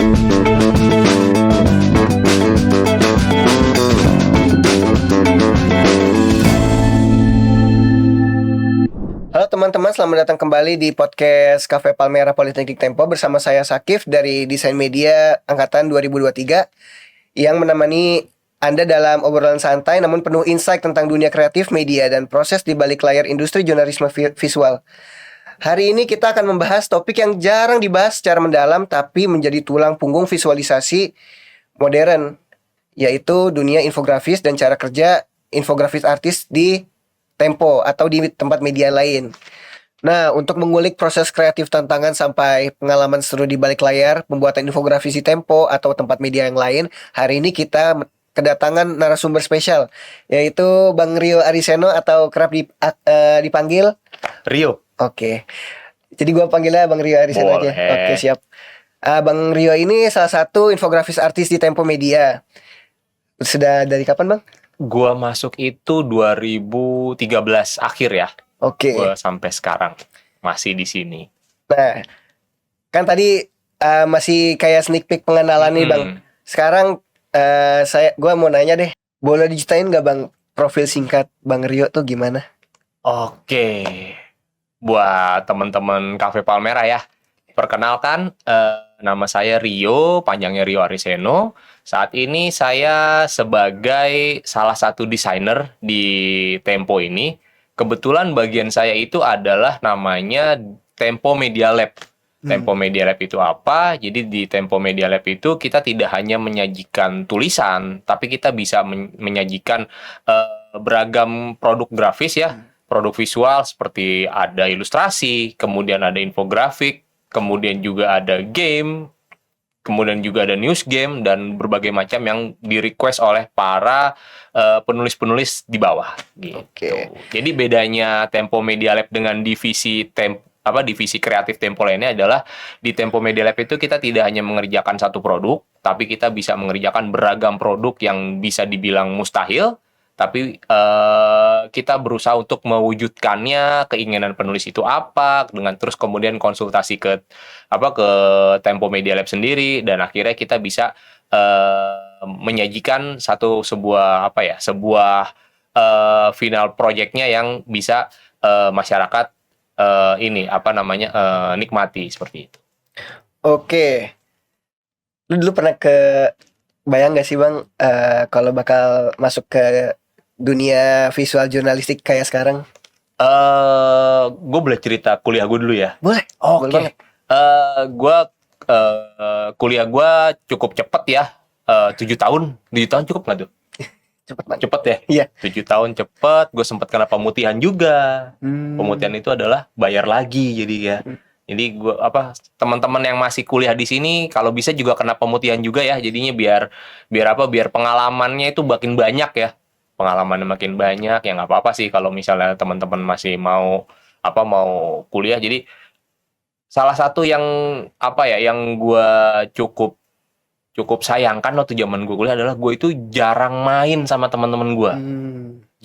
Halo teman-teman, selamat datang kembali di podcast Cafe Palmera Politeknik Tempo bersama saya Sakif dari Desain Media Angkatan 2023 yang menemani Anda dalam obrolan santai namun penuh insight tentang dunia kreatif, media, dan proses di balik layar industri jurnalisme visual. Hari ini kita akan membahas topik yang jarang dibahas secara mendalam tapi menjadi tulang punggung visualisasi modern, yaitu dunia infografis dan cara kerja infografis artis di Tempo atau di tempat media lain. Nah, untuk mengulik proses kreatif tantangan sampai pengalaman seru di balik layar pembuatan infografis di Tempo atau tempat media yang lain, hari ini kita kedatangan narasumber spesial, yaitu Bang Rio Ariseno atau kerap dipanggil Rio. Oke. Jadi gue panggilnya Bang Rio Ariseno aja. Oke, siap. Bang Rio ini salah satu infografis artis di Tempo Media. Sudah dari kapan, Bang? Gua masuk itu 2013 akhir ya. Oke. Gua sampai sekarang masih di sini. Nah, kan tadi masih kayak sneak peek pengenalan nih, Bang. Sekarang gua mau nanya deh. Boleh diceritain nggak, Bang, profil singkat Bang Rio tuh gimana? Oke. Buat teman-teman Cafe Palmera ya. Perkenalkan, nama saya Rio, panjangnya Rio Ariseno. Saat ini saya sebagai salah satu desainer di Tempo ini. Kebetulan bagian saya itu adalah namanya Tempo Media Lab. Tempo Media Lab itu apa? Jadi di Tempo Media Lab itu kita tidak hanya menyajikan tulisan, tapi kita bisa menyajikan beragam produk grafis ya. Produk visual seperti ada ilustrasi, kemudian ada infografik, kemudian juga ada game, kemudian juga ada news game, dan berbagai macam yang di-request oleh para penulis-penulis di bawah. Gitu. Oke. Jadi bedanya Tempo Media Lab dengan divisi divisi kreatif Tempo lainnya adalah di Tempo Media Lab itu kita tidak hanya mengerjakan satu produk, tapi kita bisa mengerjakan beragam produk yang bisa dibilang mustahil. Tapi kita berusaha untuk mewujudkannya, keinginan penulis itu apa, dengan terus kemudian konsultasi ke Tempo Media Lab sendiri, dan akhirnya kita bisa menyajikan sebuah final projectnya yang bisa masyarakat nikmati seperti itu. Oke. Lu dulu pernah bayang gak sih, Bang, kalau bakal masuk ke dunia visual jurnalistik kayak sekarang? Gue boleh cerita kuliah gue dulu ya? Boleh. Oke. Boleh banget. Kuliah gue cukup cepet ya. 7 tahun. 7 tahun cukup gak tuh? Cepet banget. Cepet ya? Iya. 7 tahun cepet. Gue sempat kena pemutihan juga. Pemutihan itu adalah bayar lagi jadi ya. Jadi gue teman-teman yang masih kuliah di sini kalau bisa juga kena pemutihan juga ya. Jadinya biar pengalamannya itu makin banyak ya. Pengalamannya makin banyak ya, nggak apa-apa sih kalau misalnya teman-teman masih mau kuliah. Jadi salah satu yang yang gue cukup sayangkan waktu zaman gue kuliah adalah gue itu jarang main sama teman-teman gue.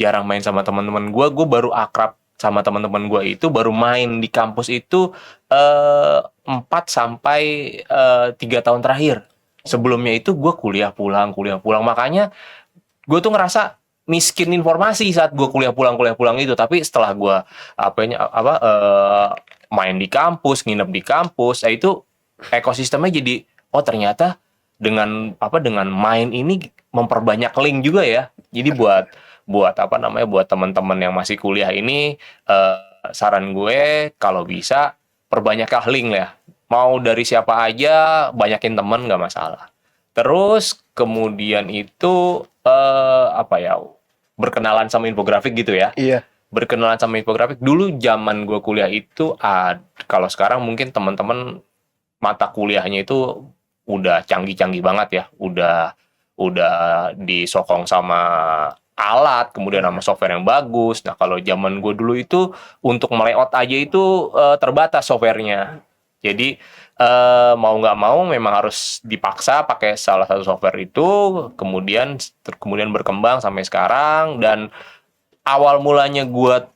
Jarang main sama teman-teman gue. Gue baru akrab sama teman-teman gue itu baru main di kampus itu 4 sampai 3 tahun terakhir. Sebelumnya itu gue kuliah pulang. Makanya gue tuh ngerasa miskin informasi saat gue kuliah pulang itu. Tapi setelah gue main di kampus, nginep di kampus, itu ekosistemnya jadi ternyata dengan main ini memperbanyak link juga ya. Jadi buat teman-teman yang masih kuliah ini, saran gue kalau bisa perbanyaklah link ya. Mau dari siapa aja, banyakin temen nggak masalah. Terus kemudian itu berkenalan sama infografik gitu ya. Iya. Berkenalan sama infografik dulu zaman gue kuliah itu kalau sekarang mungkin teman-teman mata kuliahnya itu udah canggih-canggih banget ya. Udah disokong sama alat, kemudian sama software yang bagus. Nah, kalau zaman gue dulu itu untuk melayout aja itu terbatas softwarenya. Jadi mau nggak mau memang harus dipaksa pakai salah satu software itu, kemudian berkembang sampai sekarang. Dan awal mulanya gue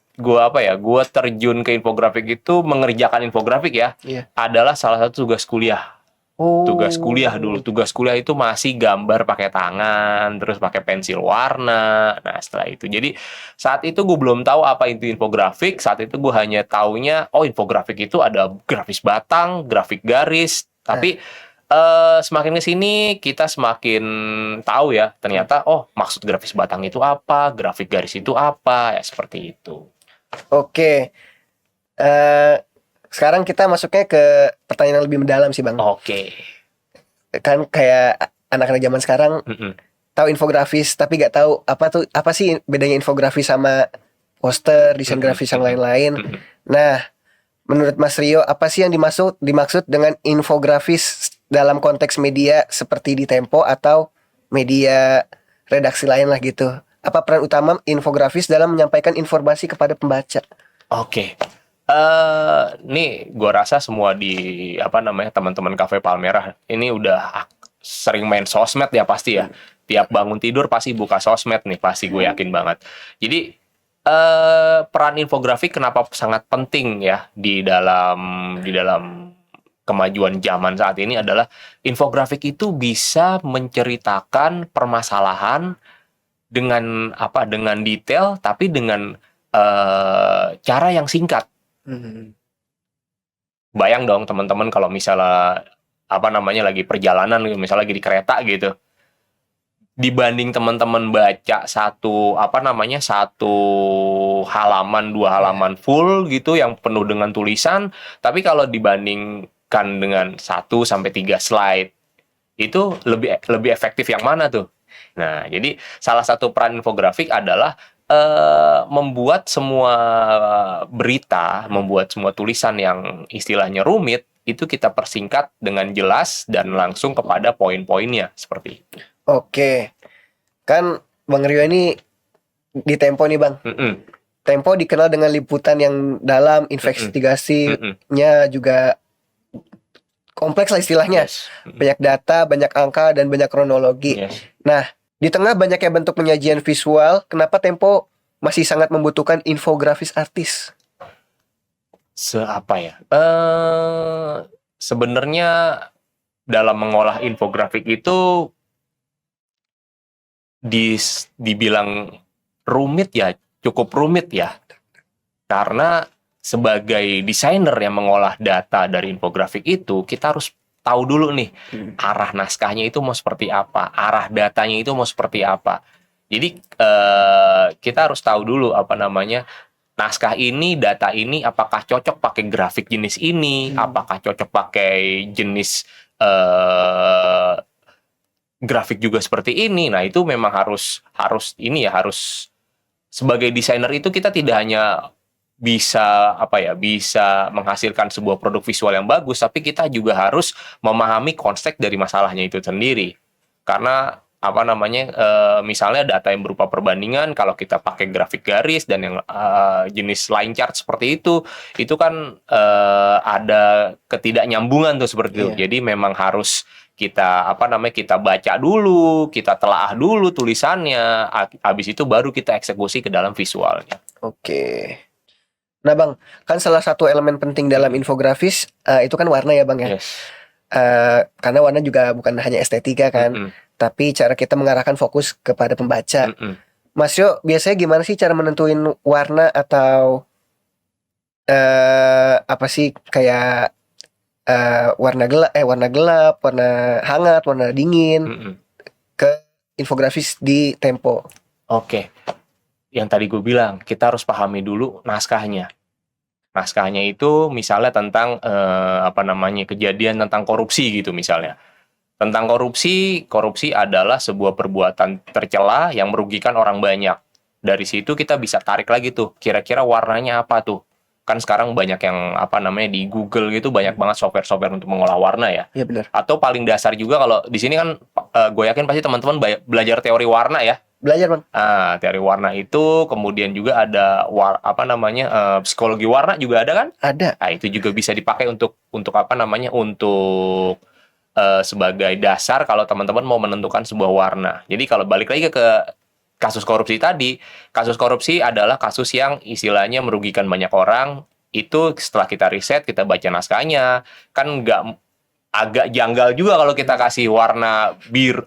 terjun ke infografik itu mengerjakan infografik ya, adalah salah satu tugas kuliah Tugas kuliah dulu. Tugas kuliah itu masih gambar pakai tangan, terus pakai pensil warna. Nah, setelah itu. Jadi, saat itu gue belum tahu apa itu infografik. Saat itu gue hanya taunya, oh infografik itu ada grafis batang, grafik garis. Tapi semakin ke sini kita semakin tahu ya, ternyata oh maksud grafis batang itu apa, grafik garis itu apa, ya seperti itu. Oke. Eh, Sekarang kita masuknya ke pertanyaan yang lebih mendalam sih, Bang. Oke. Kan kayak anak-anak zaman sekarang Mm-mm. tahu infografis tapi nggak tahu apa sih bedanya infografis sama poster, desain grafis yang lain-lain. Mm-mm. Nah, menurut Mas Rio, apa sih yang dimaksud dengan infografis dalam konteks media seperti di Tempo atau media redaksi lain lah gitu? Apa peran utama infografis dalam menyampaikan informasi kepada pembaca? Oke. Nih gue rasa semua di teman-teman Cafe Palmerah ini udah sering main sosmed ya pasti ya. Tiap bangun tidur pasti buka sosmed nih, pasti gue yakin banget. Jadi peran infografik kenapa sangat penting ya di dalam kemajuan zaman saat ini adalah infografik itu bisa menceritakan permasalahan dengan detail tapi dengan cara yang singkat. Bayang dong teman-teman kalau misalnya lagi perjalanan, misalnya lagi di kereta gitu, dibanding teman-teman baca satu halaman, dua halaman full gitu yang penuh dengan tulisan, tapi kalau dibandingkan dengan 1 sampai 3 slide itu lebih efektif yang mana tuh? Nah, jadi salah satu peran infografik adalah membuat semua berita, membuat semua tulisan yang istilahnya rumit itu kita persingkat dengan jelas dan langsung kepada poin-poinnya seperti itu. Oke. Kan Bang Rio ini di Tempo nih, Bang. Mm-mm. Tempo dikenal dengan liputan yang dalam, investigasinya juga kompleks lah istilahnya. Yes. Banyak data, banyak angka, dan banyak kronologi. Yes. Nah, di tengah banyaknya bentuk penyajian visual, kenapa Tempo masih sangat membutuhkan infografis artis? Sebenarnya dalam mengolah infografik itu dibilang rumit ya, cukup rumit ya. Karena sebagai desainer yang mengolah data dari infografik itu, kita harus tahu dulu nih arah naskahnya itu mau seperti apa, arah datanya itu mau seperti apa. Jadi kita harus tahu dulu naskah ini, data ini apakah cocok pakai grafik jenis ini, apakah cocok pakai jenis grafik juga seperti ini. Nah, itu memang harus sebagai desainer itu kita tidak hanya bisa menghasilkan sebuah produk visual yang bagus, tapi kita juga harus memahami konsep dari masalahnya itu sendiri. Karena misalnya data yang berupa perbandingan, kalau kita pakai grafik garis dan yang jenis line chart seperti itu kan ada ketidaknyambungan tuh seperti itu. Jadi memang harus kita kita baca dulu, kita telaah dulu tulisannya, habis itu baru kita eksekusi ke dalam visualnya. Oke. Nah, Bang, kan salah satu elemen penting dalam infografis itu kan warna ya, Bang ya. Yes. Karena warna juga bukan hanya estetika kan, tapi cara kita mengarahkan fokus kepada pembaca. Mas Yo, biasanya gimana sih cara menentuin warna atau kayak warna gelap, warna hangat, warna dingin ke infografis di Tempo? Oke. Yang tadi gue bilang, kita harus pahami dulu naskahnya. Naskahnya itu misalnya tentang kejadian tentang korupsi gitu misalnya. Tentang korupsi adalah sebuah perbuatan tercela yang merugikan orang banyak. Dari situ kita bisa tarik lagi tuh, kira-kira warnanya apa tuh? Kan sekarang banyak yang di Google gitu banyak banget software-software untuk mengolah warna ya. Iya benar. Atau paling dasar juga kalau di sini kan gue yakin pasti teman-teman belajar teori warna ya. Belajar, Bang. Teori warna itu, kemudian juga ada psikologi warna juga ada kan? Ada. Nah, itu juga bisa dipakai untuk sebagai dasar kalau teman-teman mau menentukan sebuah warna. Jadi kalau balik lagi ke kasus korupsi tadi, kasus korupsi adalah kasus yang istilahnya merugikan banyak orang. Itu setelah kita riset, kita baca naskahnya, kan agak janggal juga kalau kita kasih warna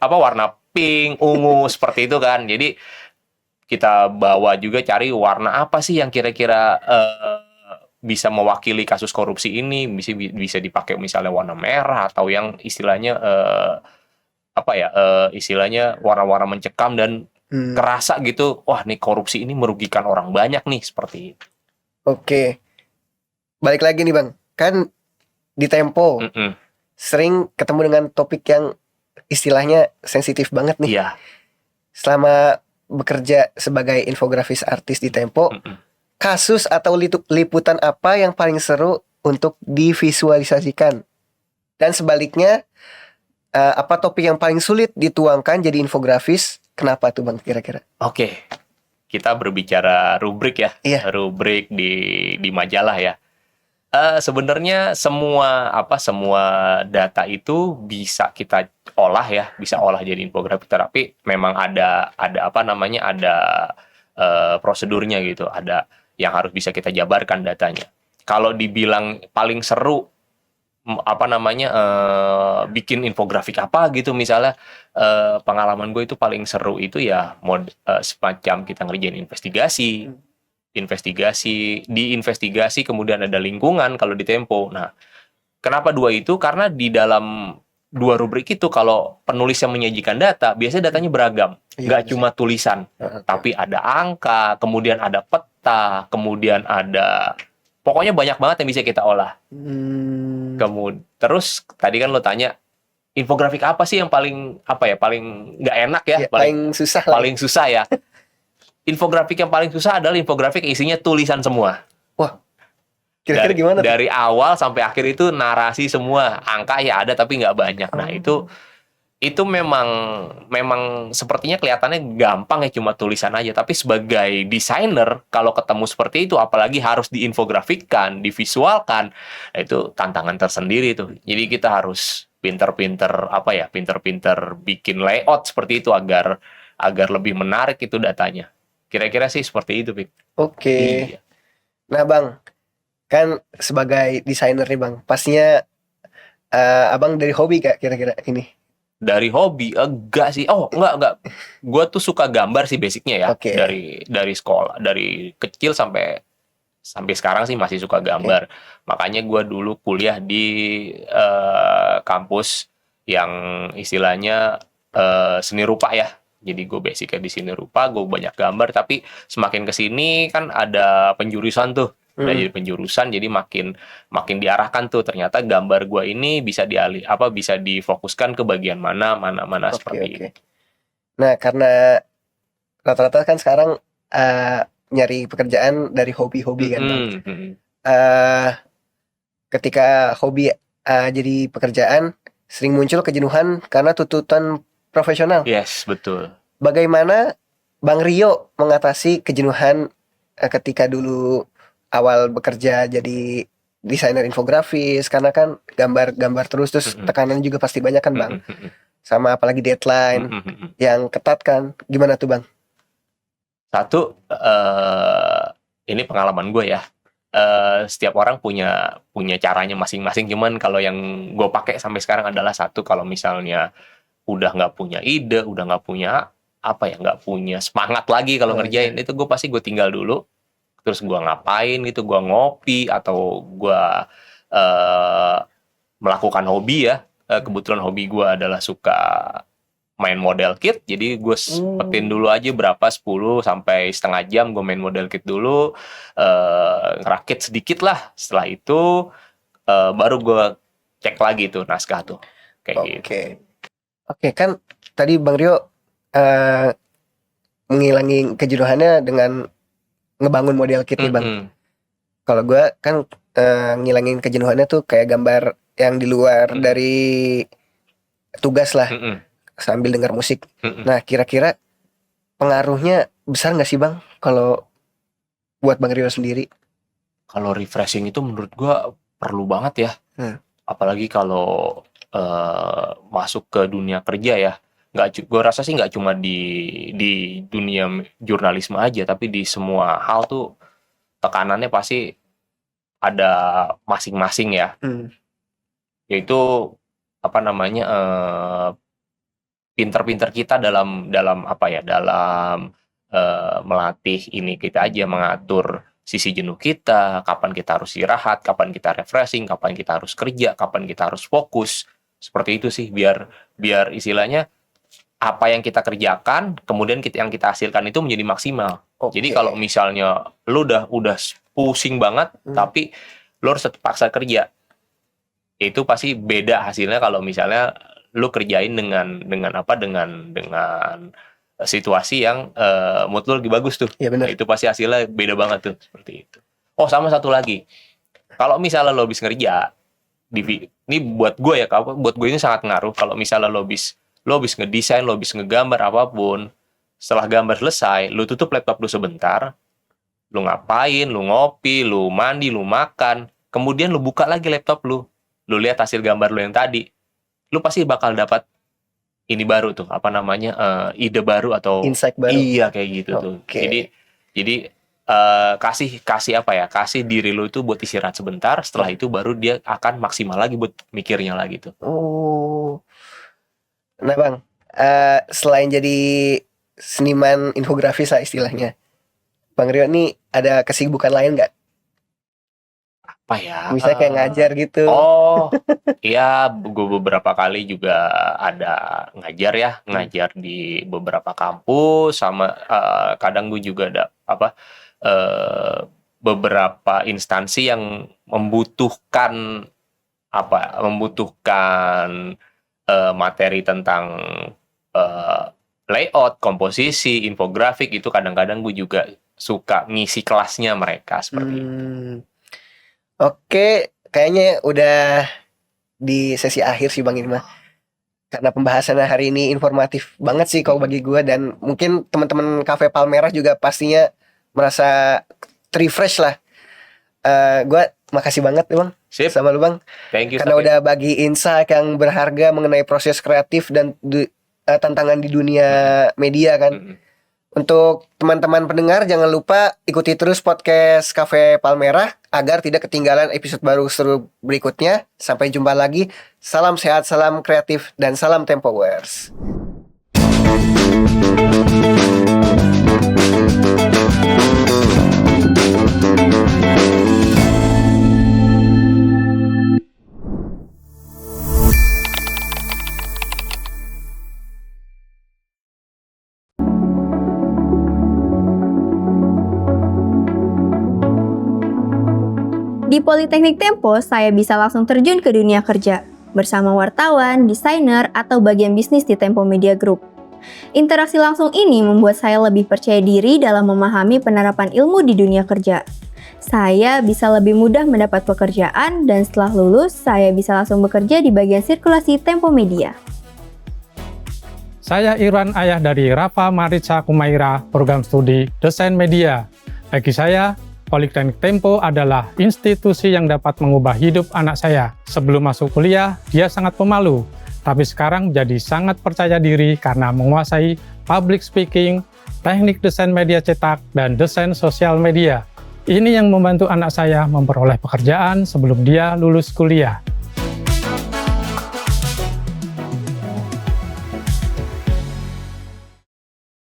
warna pink, ungu seperti itu kan. Jadi kita bawa juga cari warna apa sih yang kira-kira bisa mewakili kasus korupsi ini, bisa dipakai misalnya warna merah atau yang istilahnya istilahnya warna-warna mencekam dan kerasa gitu. Wah, nih korupsi ini merugikan orang banyak nih, seperti itu. Oke. Balik lagi nih Bang. Kan di Tempo sering ketemu dengan topik yang istilahnya sensitif banget nih. Iya. Selama bekerja sebagai infografis artis di Tempo, kasus atau liputan apa yang paling seru untuk divisualisasikan? Dan sebaliknya, apa topik yang paling sulit dituangkan jadi infografis? Kenapa tuh Bang kira-kira? Oke. Kita berbicara rubrik ya. Iya. Rubrik di majalah ya. Sebenarnya semua data itu bisa kita olah ya, bisa olah jadi infografik, tapi memang ada prosedurnya gitu, ada yang harus bisa kita jabarkan datanya. Kalau dibilang paling seru bikin infografik apa gitu misalnya, pengalaman gue itu paling seru itu ya semacam kita ngerjain investigasi kemudian ada lingkungan kalau di Tempo. Nah, kenapa dua itu? Karena di dalam dua rubrik itu kalau penulis yang menyajikan data, biasanya datanya beragam. Nggak cuma tulisan, tapi ada angka, kemudian ada peta, kemudian ada pokoknya banyak banget yang bisa kita olah. Terus tadi kan lo tanya infografik apa sih yang paling nggak enak ya? Paling susah ya. Infografik yang paling susah adalah infografik isinya tulisan semua. Wah, kira-kira gimana tuh? Dari awal sampai akhir itu narasi semua, angka ya ada tapi nggak banyak. Nah itu memang sepertinya kelihatannya gampang ya, cuma tulisan aja. Tapi sebagai desainer kalau ketemu seperti itu, apalagi harus diinfografikkan, divisualkan, nah itu tantangan tersendiri tuh. Jadi kita harus pinter-pinter bikin layout seperti itu agar lebih menarik itu datanya. Kira-kira sih seperti itu, Pik. Oke. Iya. Nah Bang, kan sebagai desainer nih Bang, pastinya Abang dari hobi gak kira-kira ini? Dari hobi? Enggak sih. Oh, enggak. Gue tuh suka gambar sih basicnya ya. Okay. Dari sekolah, dari kecil sampai sekarang sih masih suka gambar. Makanya gue dulu kuliah di kampus yang istilahnya seni rupa ya. Jadi gue basicnya di sini rupa, gue banyak gambar, tapi semakin kesini kan ada penjurusan tuh, udah jadi penjurusan, jadi makin diarahkan tuh, ternyata gambar gue ini bisa bisa difokuskan ke bagian mana seperti ini. Nah karena rata-rata kan sekarang nyari pekerjaan dari hobi-hobi kan, ketika hobi jadi pekerjaan, sering muncul kejenuhan karena tuntutan profesional. Yes, betul. Bagaimana Bang Rio mengatasi kejenuhan ketika dulu awal bekerja jadi desainer infografis? Karena kan gambar terus tekanan juga pasti banyak kan Bang. Sama apalagi deadline yang ketat kan. Gimana tuh Bang? Satu, ini pengalaman gue ya. Setiap orang punya caranya masing-masing. Cuman kalau yang gue pakai sampai sekarang adalah satu, kalau misalnya udah nggak punya ide, udah nggak punya nggak punya semangat lagi kalau ngerjain, itu gue tinggal dulu, terus gue ngapain gitu, gue ngopi atau gue melakukan hobi ya. Kebetulan hobi gue adalah suka main model kit, jadi gue sempetin dulu aja 10 sampai setengah jam gue main model kit dulu, ngerakit sedikit lah. Setelah itu baru gue cek lagi tuh naskah tuh kayak gitu. Oke, kan tadi Bang Rio menghilangi kejenuhannya dengan ngebangun model kit nih Bang. Kalau gue kan ngilangin kejenuhannya tuh kayak gambar yang di luar dari tugas lah, sambil dengar musik. Nah kira-kira pengaruhnya besar nggak sih Bang kalau buat Bang Rio sendiri? Kalau refreshing itu menurut gue perlu banget ya. Apalagi kalau masuk ke dunia kerja ya, gue rasa sih nggak cuma di dunia jurnalisme aja, tapi di semua hal tuh tekanannya pasti ada masing-masing ya. Yaitu apa namanya pinter-pinter kita dalam apa ya, dalam melatih ini kita aja, mengatur sisi jenuh kita, kapan kita harus istirahat, kapan kita refreshing, kapan kita harus kerja, kapan kita harus fokus. Seperti itu sih, biar istilahnya apa yang kita kerjakan, kemudian yang kita hasilkan itu menjadi maksimal. Jadi kalau misalnya lu udah pusing banget, tapi lu harus paksa kerja, itu pasti beda hasilnya kalau misalnya lu kerjain dengan situasi yang mood lu lagi bagus tuh. Iya benar. Nah, itu pasti hasilnya beda banget tuh, seperti itu. Oh, sama satu lagi. Kalau misalnya lo habis kerja, ini buat gue ya, buat gue ini sangat ngaruh. Kalau misalnya lo habis ngedesain, lo habis ngegambar apapun, setelah gambar selesai, lo tutup laptop lu sebentar, lo ngapain, lo ngopi, lo mandi, lo makan, kemudian lo buka lagi laptop lo lihat hasil gambar lo yang tadi, lo pasti bakal dapat ini baru tuh, apa namanya, ide baru atau insight baru. Iya, kayak gitu tuh. Jadi kasih apa ya, kasih diri lo itu buat istirahat sebentar, setelah itu baru dia akan maksimal lagi buat mikirnya lagi tuh. Nah Bang, selain jadi seniman infografis lah istilahnya, Bang Rio nih ada kesibukan lain nggak? Apa ya? Misalnya kayak ngajar gitu. Oh, iya, gue beberapa kali juga ada ngajar di beberapa kampus, sama kadang gue juga ada beberapa instansi yang membutuhkan materi tentang layout, komposisi, infografik, itu kadang-kadang gue juga suka ngisi kelasnya mereka seperti itu. Oke, kayaknya udah di sesi akhir sih Bang ini mah. Karena pembahasan hari ini informatif banget sih kalau bagi gue, dan mungkin teman-teman Cafe Palmerah juga pastinya merasa refresh lah. Gue makasih banget Bang. Sip. Sama lu Bang. Thank you. Karena udah bagi insight yang berharga mengenai proses kreatif dan tantangan di dunia media kan. Untuk teman-teman pendengar, jangan lupa ikuti terus podcast Cafe Palmerah agar tidak ketinggalan episode baru seru berikutnya. Sampai jumpa lagi. Salam sehat, salam kreatif, dan salam Tempowers. Di Politeknik Tempo, saya bisa langsung terjun ke dunia kerja bersama wartawan, desainer, atau bagian bisnis di Tempo Media Group. Interaksi langsung ini membuat saya lebih percaya diri dalam memahami penerapan ilmu di dunia kerja. Saya bisa lebih mudah mendapat pekerjaan, dan setelah lulus, saya bisa langsung bekerja di bagian sirkulasi Tempo Media. Saya Irwan, ayah dari Rafa Marica Kumaira, program studi Desain Media. Bagi saya, Politeknik Tempo adalah institusi yang dapat mengubah hidup anak saya. Sebelum masuk kuliah, dia sangat pemalu, tapi sekarang menjadi sangat percaya diri karena menguasai public speaking, teknik desain media cetak, dan desain sosial media. Ini yang membantu anak saya memperoleh pekerjaan sebelum dia lulus kuliah.